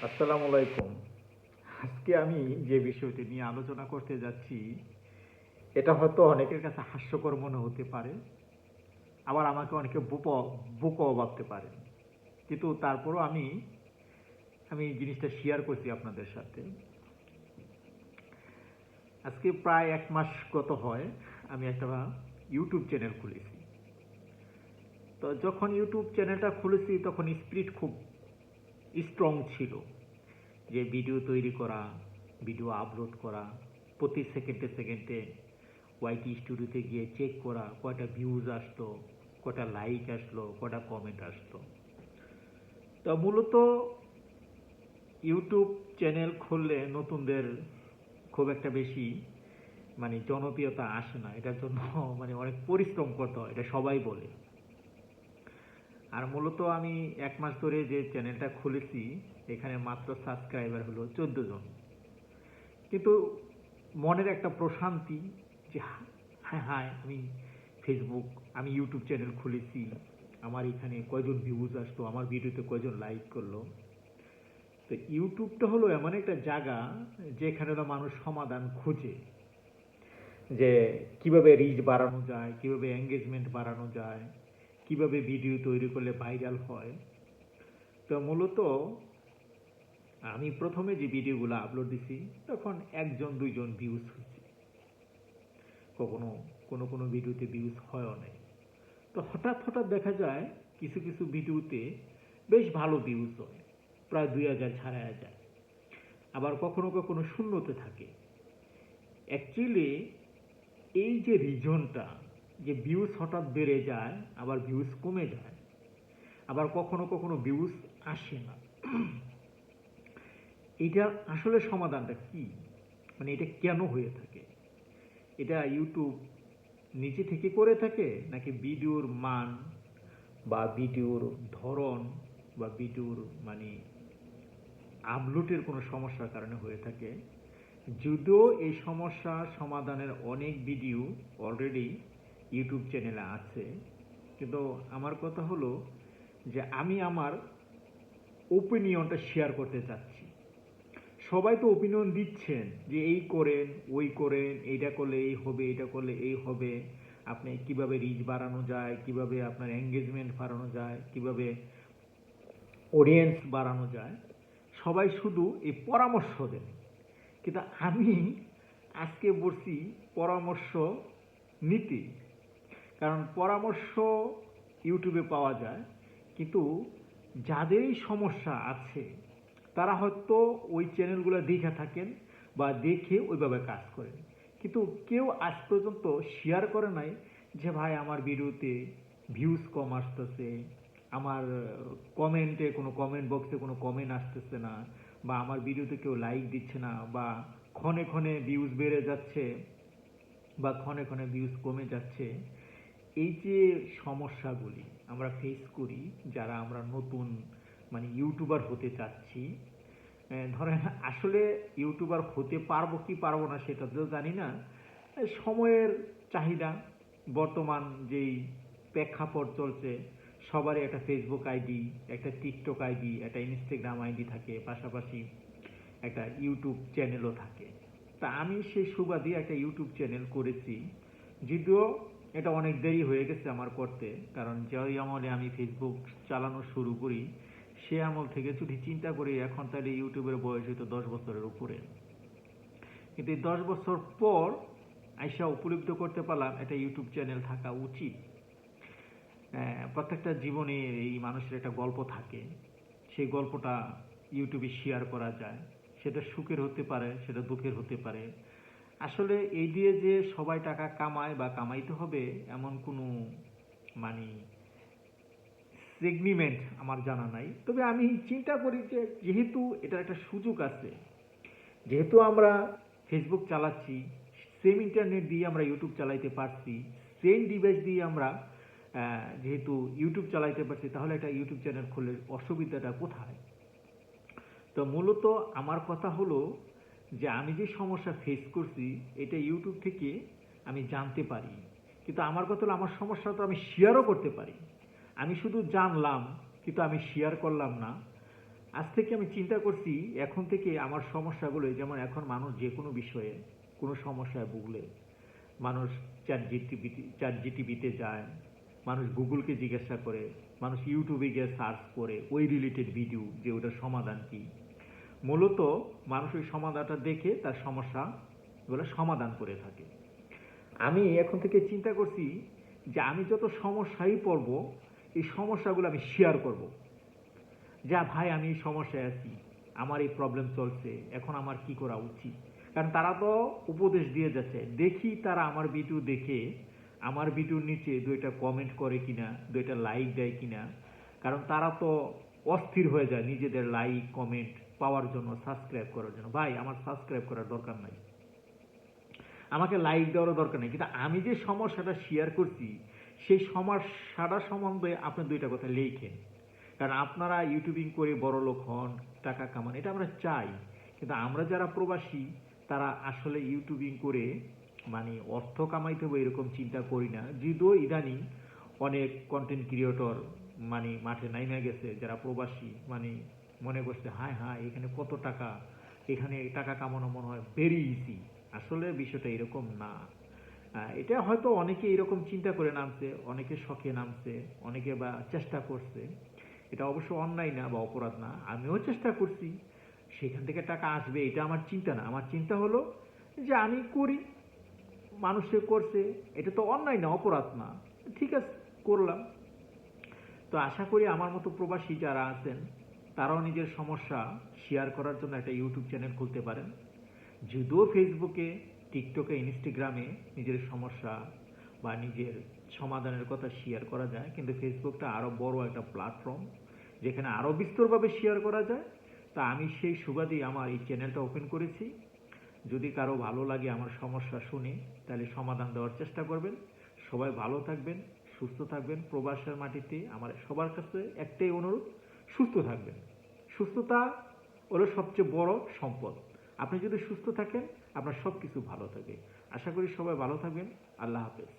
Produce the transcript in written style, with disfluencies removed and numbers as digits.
আসসালামু আলাইকুম। আজকে আমি যে বিষয়টি নিয়ে আলোচনা করতে যাচ্ছি, এটা হয়তো অনেকের কাছে হাস্যকর মনে হতে পারে, আবার আমাকে অনেকে বোকাও ভাবতে পারেন। কিন্তু তারপরও আমি আমি এই জিনিসটা শেয়ার করছি আপনাদের সাথে। আজকে প্রায় 1 মাস গত হয় আমি একটা ইউটিউব চ্যানেল খুলেছি। তো যখন ইউটিউব চ্যানেলটা খুলেছি তখন স্পিরিট খুব স্ট্রং ছিল, যে ভিডিও তৈরি করা, ভিডিও আপলোড করা, প্রতি সেকেন্ডে সেকেন্ডে ওয়াইটি স্টুডিওতে গিয়ে চেক করা কয়টা ভিউজ আসলো, কয়টা লাইক আসলো, কয়টা কমেন্ট আসলো। তো মূলত ইউটিউব চ্যানেল খুললে নতুনদের খুব একটা বেশি জনপ্রিয়তা আসে না, এটার জন্য অনেক পরিশ্রম করতে হয়, এটা সবাই বলে। আর মূলত আমি 1 মাস ধরে যে চ্যানেলটা খুলেছি, এখানে মাত্র সাবস্ক্রাইবার হলো 14 জন। কিন্তু মনের একটা প্রশান্তি যে হ্যাঁ হ্যাঁ আমি ইউটিউব চ্যানেল খুলেছি, আমার এখানে কয়জন ভিউজ আসতো, আমার ভিডিওতে কয়জন লাইক করলো। তো ইউটিউবটা হলো এমন একটা জায়গা যেখানে হলো মানুষ সমাধান খুঁজে, যে কিভাবে রিচ বাড়ানো যায়, কিভাবে এঙ্গেজমেন্ট বাড়ানো যায়, কিভাবে ভিডিও তৈরি করলে ভাইরাল হয়। তো মূলত আমি প্রথমে যে ভিডিওগুলো আপলোড দিছি তখন 1 জন 2 জন ভিউজ হয়েছে, কখনো কোনো কোনো ভিডিওতে ভিউজ হয়ও নাই। তো হঠাৎ হঠাৎ দেখা যায় কিছু কিছু ভিডিওতে বেশ ভালো ভিউজ হয়, প্রায় 2000 ছাড়ায়া যায়, আবার কখনো কখনো শূন্যতে থাকে। অ্যাকচুয়ালি এই যে রিজনটা, যে ভিউজ হঠাৎ বেড়ে যায় আবার ভিউজ কমে যায়, আবার কখনো কখনো ভিউজ আসে না, এটা আসলে সমাধানটা কি? এটা কেন হয়ে থাকে? এটা ইউটিউব নিজে থেকে করে থাকে, নাকি ভিডিওর মান বা ভিডিওর ধরন বা ভিডিওর আপলোডের কোনো সমস্যার কারণে হয়ে থাকে? যদিও এই সমস্যা সমাধানের অনেক ভিডিও অলরেডি ইউটিউব চ্যানেলে আছে, কিন্তু আমার কথা হলো যে আমি আমার ওপিনিয়নটা শেয়ার করতে চাচ্ছি। সবাই তো ওপিনিয়ন দিচ্ছেন যে এই করেন, ওই করেন, এইটা করলে এই হবে, এটা করলে এই হবে, আপনি কিভাবে রিচ বাড়ানো যায়, কিভাবে আপনার এঙ্গেজমেন্ট বাড়ানো যায়, কিভাবে অডিয়েন্স বাড়ানো যায়, সবাই শুধু এই পরামর্শ দেন। কিন্তু আমি আজকে বলছি পরামর্শ নিতে, কারণ পরামর্শ ইউটিউবে পাওয়া যায়, কিন্তু যাদেরই সমস্যা আছে তারা হয়তো ওই চ্যানেলগুলো দেখে থাকেন বা দেখে ওইভাবে কাজ করেন, কিন্তু কেউ আজ পর্যন্ত শেয়ার করে নাই যে ভাই আমার ভিডিওতে ভিউজ কম আসতেছে, আমার কমেন্টে কোনো কমেন্ট বক্সে কোনো কমেন্ট আসতেছে না, বা আমার ভিডিওতে কেউ লাইক দিচ্ছে না, বা ক্ষণে ক্ষণে ভিউজ বেড়ে যাচ্ছে বা ক্ষণে ক্ষণে ভিউজ কমে যাচ্ছে। এই যে সমস্যাগুলি আমরা ফেস করি, যারা আমরা নতুন ইউটিউবার হতে চাচ্ছি, ধরেন আসলে ইউটিউবার হতে পারবো কি পারবো না সেটা তো জানি না, সময়ের চাহিদা, বর্তমান যেই প্রেক্ষাপট চলছে, সবারই একটা ফেসবুক আইডি, একটা টিকটক আইডি, একটা ইনস্টাগ্রাম আইডি থাকে, পাশাপাশি একটা ইউটিউব চ্যানেলও থাকে। তা আমি সেই সুবাদে একটা ইউটিউব চ্যানেল করেছি, যদিও এটা অনেক দেরি হয়ে গেছে আমার করতে, কারণ যে আমলে আমি ফেসবুক চালানো শুরু করি সে আমল থেকে যদি চিন্তা করি, এখন তাহলে ইউটিউবের বয়স হয়তো 10 বছরের উপরে। কিন্তু এই 10 বছর পর আইসা উপলব্ধি করতে পারলাম একটা ইউটিউব চ্যানেল থাকা উচিত। প্রত্যেকটা জীবনে এই মানুষের একটা গল্প থাকে, সেই গল্পটা ইউটিউবে শেয়ার করা যায়, সেটা সুখের হতে পারে, সেটা দুঃখের হতে পারে। আসলে এই দিয়ে যে সবাই টাকা কামায় বা কামাইতে হবে এমন কোনো মানে সেগমেন্ট আমার জানা নাই। তবে আমি চিন্তা করি যে যেহেতু এটার একটা সুযোগ আছে, যেহেতু আমরা ফেসবুক চালাচ্ছি, সেম ইন্টারনেট দিয়ে আমরা ইউটিউব চালাইতে পারছি, সেম ডিভাইস দিয়ে আমরা যেহেতু ইউটিউব চালাইতে পারছি, তাহলে একটা ইউটিউব চ্যানেল খুলে অসুবিধাটা কোথায়? তো মূলত আমার কথা হলো যে আমি যে সমস্যা ফেস করছি এটা ইউটিউব থেকে আমি জানতে পারি, কিন্তু আমার কথা হলো আমার সমস্যা তো আমি শেয়ারও করতে পারি। আমি শুধু জানলাম কিন্তু আমি শেয়ার করলাম না, আজ থেকে আমি চিন্তা করছি এখন থেকে আমার সমস্যাগুলো, যেমন এখন মানুষ যে কোনো বিষয়ে কোনো সমস্যায় ভুগলে মানুষ চ্যাট জিটিভিতে যায়, মানুষ গুগলকে জিজ্ঞাসা করে, মানুষ ইউটিউবে গিয়ে সার্চ করে ওই রিলেটেড ভিডিও যে ওটার সমাধান কি। মূলত মানুষ ওই সমাধানটা দেখে তার সমস্যাগুলো সমাধান করে থাকে। আমি এখন থেকে চিন্তা করছি যে আমি যত সমস্যায় পড়ব, এই সমস্যাগুলো আমি শেয়ার করব। যা ভাই আমি এই সমস্যায় আছি, আমার এই প্রবলেম চলছে, এখন আমার কি করা উচিত। কারণ তারা তো উপদেশ দিয়ে যাচ্ছে, দেখি তারা আমার ভিডিও দেখে আমার ভিডিওর নিচে দুইটা কমেন্ট করে কিনা, দুইটা লাইক দেয় কিনা। কারণ তারা তো অস্থির হয়ে যায় নিজেদের লাইক কমেন্ট পাওয়ার জন্য, সাবস্ক্রাইব করার জন্য। ভাই আমার সাবস্ক্রাইব করার দরকার নাই, আমাকে লাইক দেওয়ারও দরকার নেই, কিন্তু আমি যে সমস্যাটা শেয়ার করছি সেই সমস্যাটা সম্বন্ধে আপনি দুইটা কথা লেখেন। কারণ আপনারা ইউটিউবিং করে বড় লোক হন, টাকা কামান, এটা আমরা চাই। কিন্তু আমরা যারা প্রবাসী তারা আসলে ইউটিউবিং করে মানে অর্থ কামাইতে হবে এরকম চিন্তা করি না। যদিও ইদানিং অনেক কন্টেন্ট ক্রিয়েটর মানে মাঠে নাইমে গেছে, যারা প্রবাসী মানে মনে করছে হায় হায় এখানে কত টাকা, এখানে টাকা কামানো মনে হয় ভেরি ইজি। আসলে বিষয়টা এরকম না। এটা হয়তো অনেকে এরকম চিন্তা করে নামছে, অনেকে শখে নামছে, অনেকে বা চেষ্টা করছে। এটা অবশ্য অন্যায় না বা অপরাধ না, আমিও চেষ্টা করছি, সেখান থেকে টাকা আসবে এটা আমার চিন্তা না। আমার চিন্তা হলো যে আমি করি, মানুষে করছে, এটা তো অন্যায় না, অপরাধ না, ঠিক আছে করলাম। তো আশা করি আমার মতো প্রবাসী যারা আছেন তারাও নিজের সমস্যা শেয়ার করার জন্য একটা ইউটিউব চ্যানেল খুলতে পারেন। যদিও ফেসবুকে, টিকটকে, ইনস্টাগ্রামে নিজের সমস্যা বা নিজের সমাধানের কথা শেয়ার করা যায়, কিন্তু ফেসবুকটা আরও বড় একটা প্ল্যাটফর্ম যেখানে আরও বিস্তরভাবে শেয়ার করা যায়। তা আমি সেই সুবাদেই আমার এই চ্যানেলটা ওপেন করেছি। যদি কারো ভালো লাগে আমার সমস্যা শুনে, তাহলে সমাধান দেওয়ার চেষ্টা করবেন। সবাই ভালো থাকবেন, সুস্থ থাকবেন। প্রবাসের মাটিতে আমার সবার কাছে একটাই অনুরোধ, সুস্থ থাকবেন। সুস্থতা হলো সবচেয়ে বড় সম্পদ। আপনি যদি সুস্থ থাকেন আপনার সব কিছু ভালো থাকে। আশা করি সবাই ভালো থাকবেন। আল্লাহ হাফেজ।